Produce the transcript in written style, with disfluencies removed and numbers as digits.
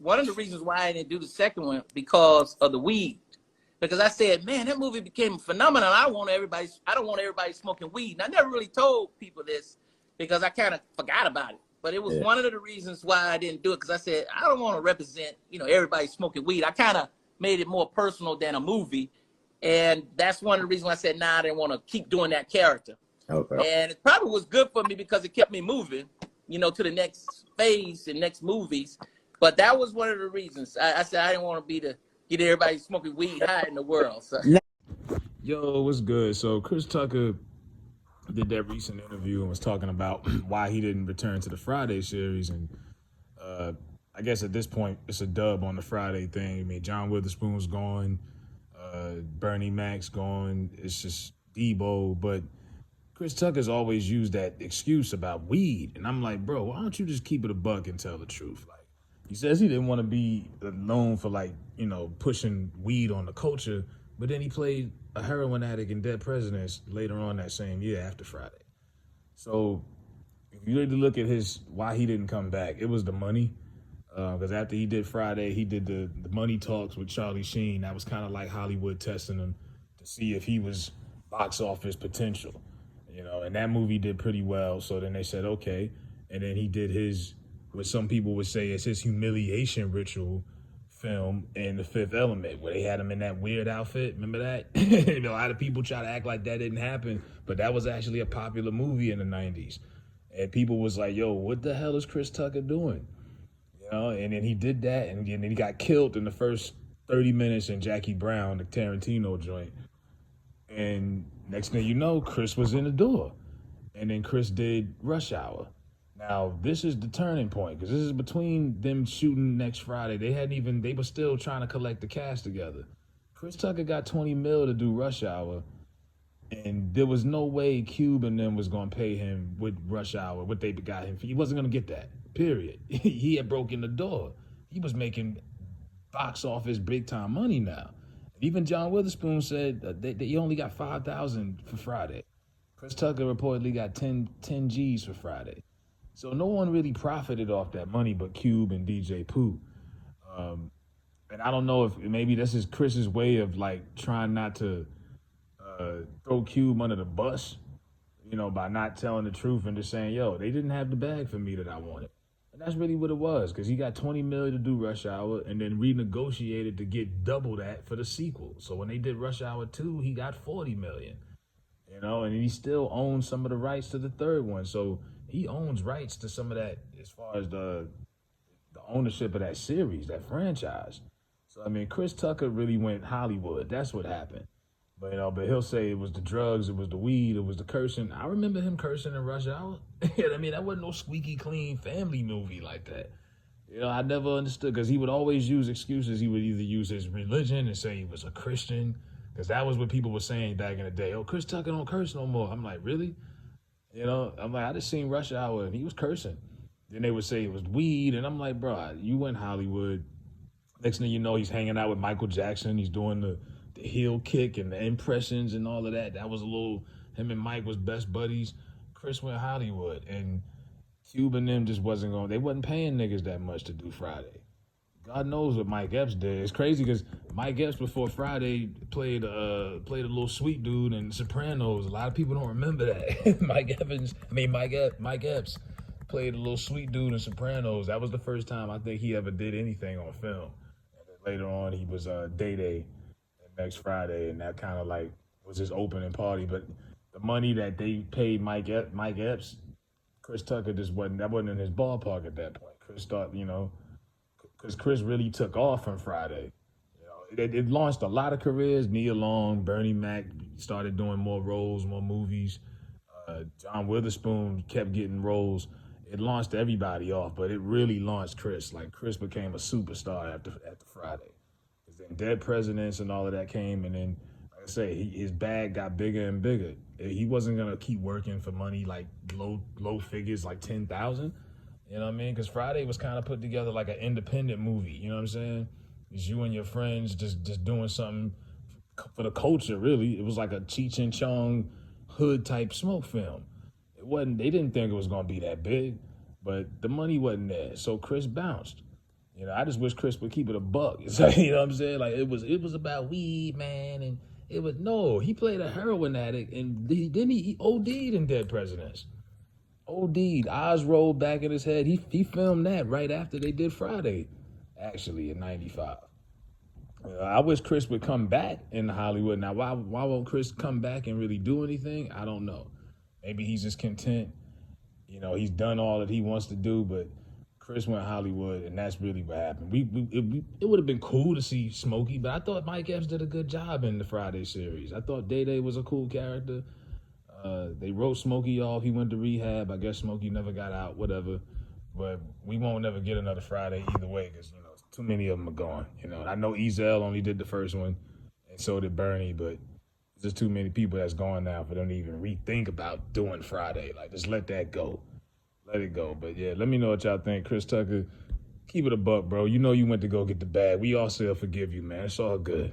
one of the reasons why I didn't do the second one because of the weed. Because I said, man, that movie became a phenomenon. I don't want everybody smoking weed. And I never really told people this because I kind of forgot about it. But it was one of the reasons why I didn't do it, because I said, I don't want to represent, everybody smoking weed. I kind of made it more personal than a movie. And that's one of the reasons why I said, I didn't want to keep doing that character. Okay. And it probably was good for me because it kept me moving, to the next phase and next movies. But that was one of the reasons. I said I didn't want to be the get everybody smoking weed high in the world. So. Yo, what's good? So Chris Tucker did that recent interview and was talking about why he didn't return to the Friday series. And I guess at this point, it's a dub on the Friday thing. I mean, John Witherspoon's gone, Bernie Mac's gone. It's just Debo. But Chris Tucker's always used that excuse about weed. And I'm like, bro, why don't you just keep it a buck and tell the truth? Like, he says he didn't want to be known for, like, pushing weed on the culture, but then he played a heroin addict in Dead Presidents later on that same year after Friday. So if you really look at why he didn't come back, it was the money. Because after he did Friday, he did the money talks with Charlie Sheen. That was kind of like Hollywood testing him to see if he was box office potential, and that movie did pretty well. So then they said, okay. And then he did what some people would say is his humiliation ritual film in The Fifth Element, where they had him in that weird outfit. Remember that? A lot of people try to act like that didn't happen, but that was actually a popular movie in the 90s. And people was like, yo, what the hell is Chris Tucker doing? And then he did that, and then he got killed in the first 30 minutes in Jackie Brown, the Tarantino joint. And next thing you know, Chris was in the door. And then Chris did Rush Hour. Now, this is the turning point, because this is between them shooting next Friday. They were still trying to collect the cast together. Chris Tucker got $20 million to do Rush Hour, and there was no way Cube and them was going to pay him with Rush Hour, what they got him for. He wasn't going to get that, period. He had broken the door. He was making box office big-time money now. Even John Witherspoon said that he only got $5,000 for Friday. Chris Tucker reportedly got 10 G's for Friday. So no one really profited off that money but Cube and DJ Pooh. And I don't know if maybe this is Chris's way of, like, trying not to throw Cube under the bus, by not telling the truth and just saying, yo, they didn't have the bag for me that I wanted. And that's really what it was, because he got $20 million to do Rush Hour and then renegotiated to get double that for the sequel. So when they did Rush Hour 2, he got $40 million, and he still owns some of the rights to the third one. So he owns rights to some of that as far as the ownership of that series, that franchise. So, I mean, Chris Tucker really went Hollywood. That's what happened. But he'll say it was the drugs, it was the weed, it was the cursing. I remember him cursing in Rush Hour. I mean, that wasn't no squeaky clean family movie like that. I never understood, because he would always use excuses. He would either use his religion and say he was a Christian, because that was what people were saying back in the day. Oh, Chris Tucker don't curse no more. I'm like, really? I'm like, I just seen Rush Hour and he was cursing. Then they would say it was weed, and I'm like, bro, you went Hollywood. Next thing you know, he's hanging out with Michael Jackson. He's doing the heel kick and the impressions and all of that. That was him and Mike was best buddies. Chris went Hollywood, and Cube and them just they wasn't paying niggas that much to do Friday. God knows what Mike Epps did. It's crazy because Mike Epps before Friday played a little sweet dude in Sopranos. A lot of people don't remember that. Mike Epps played a little sweet dude in Sopranos. That was the first time I think he ever did anything on film. And then later on, he was Day next Friday, and that kind of like was his opening party. But the money that they paid Mike Epps, Chris Tucker wasn't in his ballpark at that point. Chris thought, because Chris really took off from Friday. It launched a lot of careers. Nia Long, Bernie Mac started doing more roles, more movies. John Witherspoon kept getting roles. It launched everybody off, but it really launched Chris. Like, Chris became a superstar after Friday. Then Dead Presidents and all of that came, and then, like I say, his bag got bigger and bigger. He wasn't gonna keep working for money like low figures, like 10,000. You know what I mean? Because Friday was kind of put together like an independent movie. You know what I'm saying? It's you and your friends just doing something for the culture. Really, it was like a Cheech and Chong hood type smoke film. It wasn't. They didn't think it was gonna be that big, but the money wasn't there. So Chris bounced. You know, I just wish Chris would keep it a buck. It's like, you know what I'm saying? Like it was about weed, man, and it was no. He played a heroin addict, and he OD'd in Dead Presidents. OD'd. Eyes rolled back in his head. He filmed that right after they did Friday, actually in '95. I wish Chris would come back in Hollywood. Now, why won't Chris come back and really do anything? I don't know. Maybe he's just content. You know, he's done all that he wants to do, but Chris went Hollywood, and that's really what happened. It would have been cool to see Smokey, but I thought Mike Epps did a good job in the Friday series. I thought Day Day was a cool character. They wrote Smokey off. He went to rehab. I guess Smokey never got out, whatever. But we won't never get another Friday either way because, you know, too many of them are gone. You know, I know Ezel only did the first one, and so did Bernie, but there's just too many people that's gone now for them to even rethink about doing Friday. Like, just let that go. Let it go. But, yeah, let me know what y'all think. Chris Tucker, keep it a buck, bro. You know you went to go get the bag. We all still forgive you, man. It's all good.